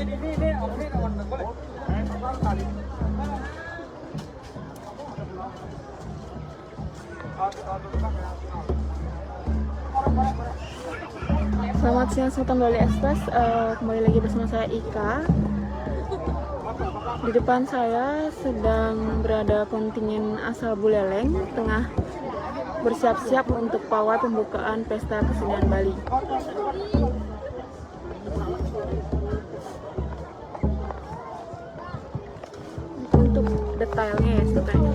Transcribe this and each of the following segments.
Selamat siang Sobat Bali Express, kembali lagi bersama saya Ika. Di depan saya sedang berada kontingen asal Buleleng, tengah bersiap-siap untuk pawai pembukaan Pesta Kesenian Bali. Untuk detailnya ya sebenarnya.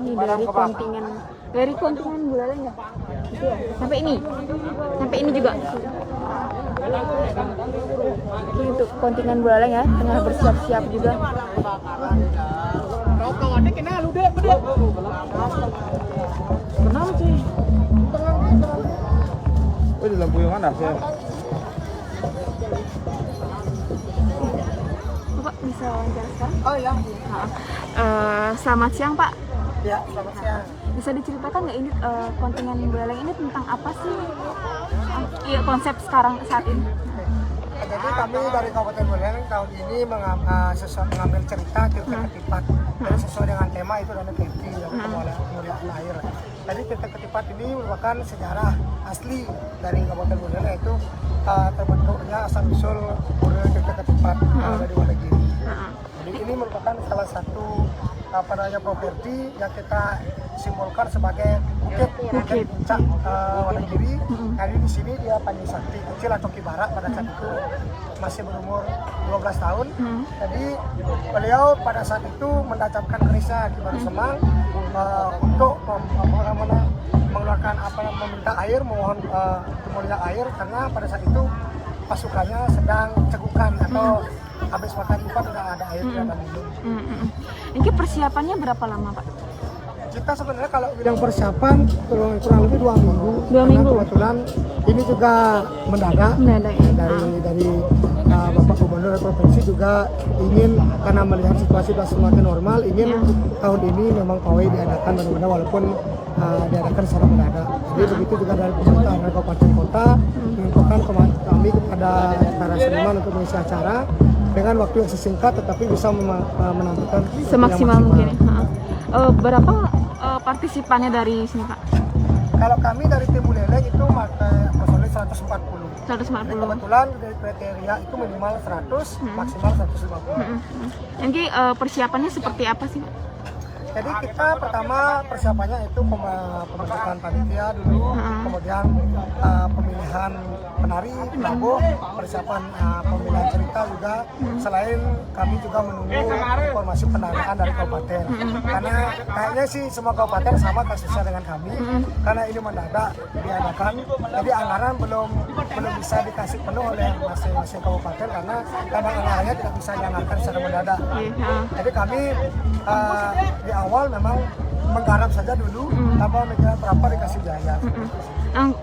Ini dari kontingen Buleleng ya? Sampai ini juga. Ini untuk kontingen Buleleng ya, tengah bersiap-siap juga. Kenal sih. Oh, di lampu yang mana sih? Bapak bisa wawancara sekarang? Oh ya. Selamat siang Pak. Ya, selamat siang. Bisa diceritakan nggak ini kontingen Buleleng ini tentang apa sih? Iya, konsep sekarang saat ini. Jadi kami dari Kabupaten Buleleng tahun ini mengambil cerita Tirta Ketipat. Jadi sesuai dengan tema itu adalah Keti yang kemuliaan air. Jadi Tirta Ketipat ini merupakan sejarah asli dari Kabupaten Buleleng, yaitu terbentuknya asal usul Pura Tirta Ketipat dari Wonogiri. Jadi ini merupakan salah satu properti yang kita simbolkan sebagai bukit puncak Wonogiri. Jadi di sini dia Panji Sakti kecil atau Kibarak pada saat itu masih berumur 12 tahun. Jadi beliau pada saat itu menancapkan kerisnya di Baru Semang untuk mengeluarkan meminta air, mohon kemuliaan air, karena pada saat itu pasukannya sedang cegukan atau habis makan ikan udah ada air dan minum. Ini persiapannya berapa lama Pak? Kita sebenarnya kalau bidang persiapan kurang lebih 2 minggu. 2 minggu. Kebetulan ini juga mendadak ya. dari Bapak Gubernur Provinsi juga ingin, karena melihat situasi sudah semakin normal, ingin tahun ini memang pawai diadakan benar-benar walaupun diadakan secara mendadak. Jadi begitu juga dari pemerintah kabupaten kota menginfokan kami kepada para seniman untuk mengisi acara dengan waktu yang sesingkat tetapi bisa menampilkan semaksimal mungkin. Berapa partisipannya dari sini Pak? Kalau kami dari tim Buleleng itu personil 140. 140. Jadi kebetulan dari kriteria itu minimal 100, maksimal 150. Jadi persiapannya seperti apa sih Pak? Jadi kita pertama persiapannya itu pembentukan panitia dulu, kemudian pemilihan penari, penabuh, persiapan pemilihan cerita juga. Selain kami juga menunggu informasi pendanaan dari kabupaten. Karena kayaknya sih semua kabupaten sama kasusnya dengan kami. Karena ini mendadak diadakan, jadi anggaran belum bisa dikasih penuh oleh masing-masing kabupaten karena kadang anggarannya tidak bisa dianggarkan secara mendadak. Jadi kami di awal memang menggarap saja dulu, tanpa mikir berapa dikasih biaya.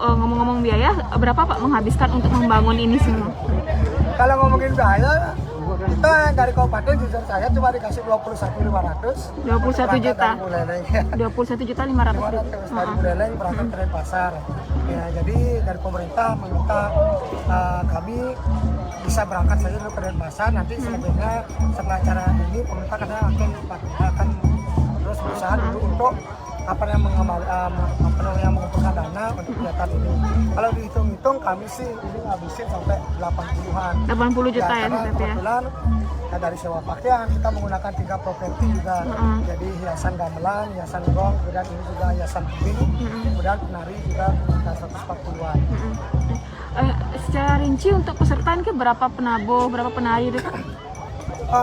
Ngomong-ngomong biaya, berapa Pak menghabiskan untuk membangun ini semua? Kalau ngomongin biaya, kita dari kabupaten jujur saya cuma dikasih 21.500. 21 juta. 21 juta 500. Dari Buleleng berangkat dari pasar. Ya, jadi dari pemerintah meminta kami bisa berangkat saja ke Denpasar. Nanti selebihnya setelah acara ini pemerintah akan terus berusaha dulu untuk mengumpulkan dana untuk kegiatan ini. Kalau dihitung-hitung kami sih ini ngabisin sampai 80-an. 80 juta ya, kebetulan dari sewa pakaian kita menggunakan 3 properti juga. Jadi hiasan gamelan, hiasan gong, kemudian ini juga hiasan piring, kemudian penari juga 140-an. Secara rinci untuk peserta ini berapa penabuh, berapa penari itu?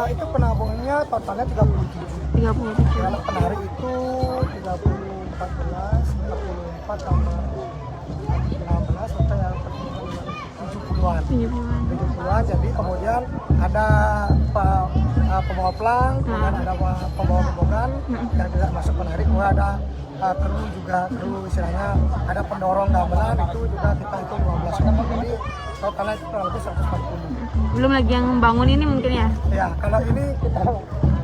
Itu penabuhnya totalnya 37. 37. Kalau penari itu 44 tambah 16 atau yang 70-an. 70-an. Jadi kemudian ada pembawa pelang, kemudian ada pembawa rombongan yang tidak masuk penari, kemudian ada kru juga, kru istilahnya ada pendorong gamelan itu juga kita hitung 12 orang. Jadi totalnya itu kurang lebih 140. Belum lagi yang bangun ini mungkin ya? Ya, kalau ini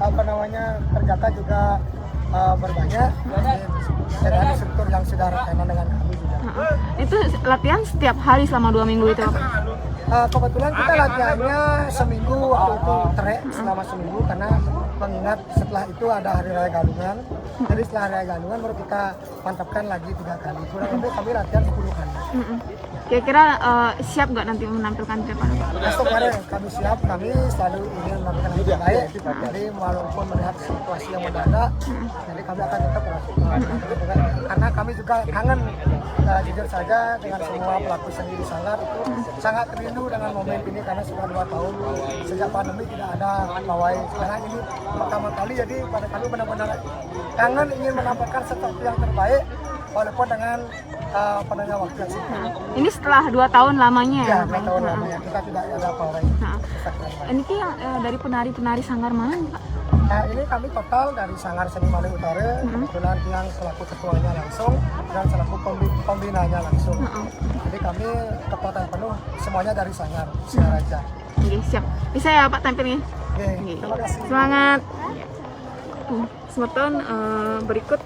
apa namanya ternyata juga berbanyak dengan instruktur yang sudah rekanan dengan kami juga. Itu latihan setiap hari selama 2 minggu itu Pak? Kebetulan kita latihannya seminggu waktu itu trek selama seminggu karena mengingat setelah itu ada hari raya Galungan. Jadi setelah hari raya Galungan baru kita mantapkan lagi 3 kali. Kurang lebih kami latihan 10 kali. Kira-kira siap nggak nanti menampilkan siapa? Besok kemarin kami siap, kami selalu ingin melakukan yang terbaik. Jadi walaupun melihat situasi yang mendadak, jadi kami akan tetap karena kami juga kangen jujur saja dengan semua pelaku seni di Sanggar itu sangat rindu dengan momen ini karena sudah 2 tahun sejak pandemi tidak ada pawai. Sekarang ini pertama kali jadi pada kami benar-benar kangen ingin menampilkan sesuatu yang terbaik walaupun dengan penanya waktu yang singkat. Ini setelah 2 tahun lamanya ya? Ya, 2 tahun lamanya kita tidak ada pawai. Ini ki yang dari penari-penari Sanggar mana nih Pak? Nah, ini kami total dari Sanggar Seni Maluku Utara, kebetulan yang selaku ketuanya langsung dan selaku pembinanya langsung. Jadi kami kekuatan penuh semuanya dari Sanggar Singaraja. Oke, siap. Bisa ya Pak tampilnya? Oke, terima kasih. Semangat. Semeton berikut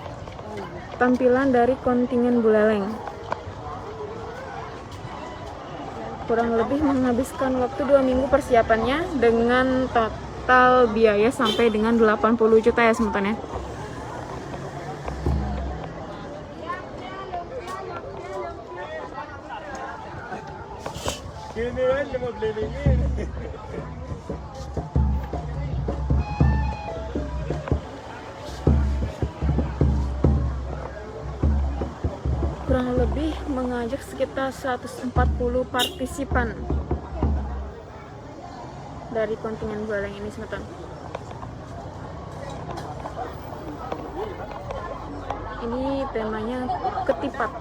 tampilan dari kontingen Buleleng. Kurang lebih menghabiskan waktu 2 minggu persiapannya dengan total biaya sampai dengan 80 juta ya Semeton ya. Gini aja mau beli ini. Kurang lebih mengajak sekitar 140 partisipan dari kontingen Buleleng ini Semeton. Ini temanya ketipat.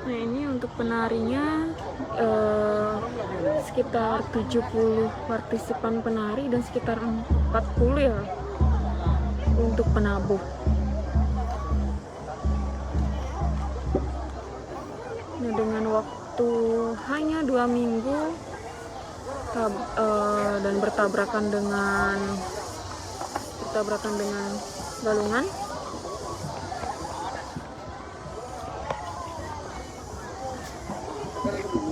Nah ini untuk penarinya sekitar 70 partisipan penari dan sekitar 40 ya untuk penabuh. Nah dengan waktu hanya 2 minggu dan bertabrakan dengan Galungan,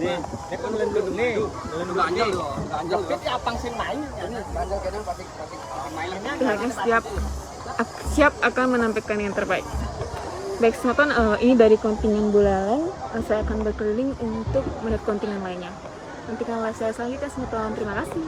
Nih, ini kan lendut nih. Lendut ganjel loh. Ganjel. Tapi apang sing main? Ganjel kena batik pihaknya siap akan menampilkan yang terbaik. Baik Semeton, ini dari kontingen Buleleng. Saya akan berkeliling untuk melihat kontingen lainnya. Nantikan live saya selanjutnya Semeton. Terima kasih.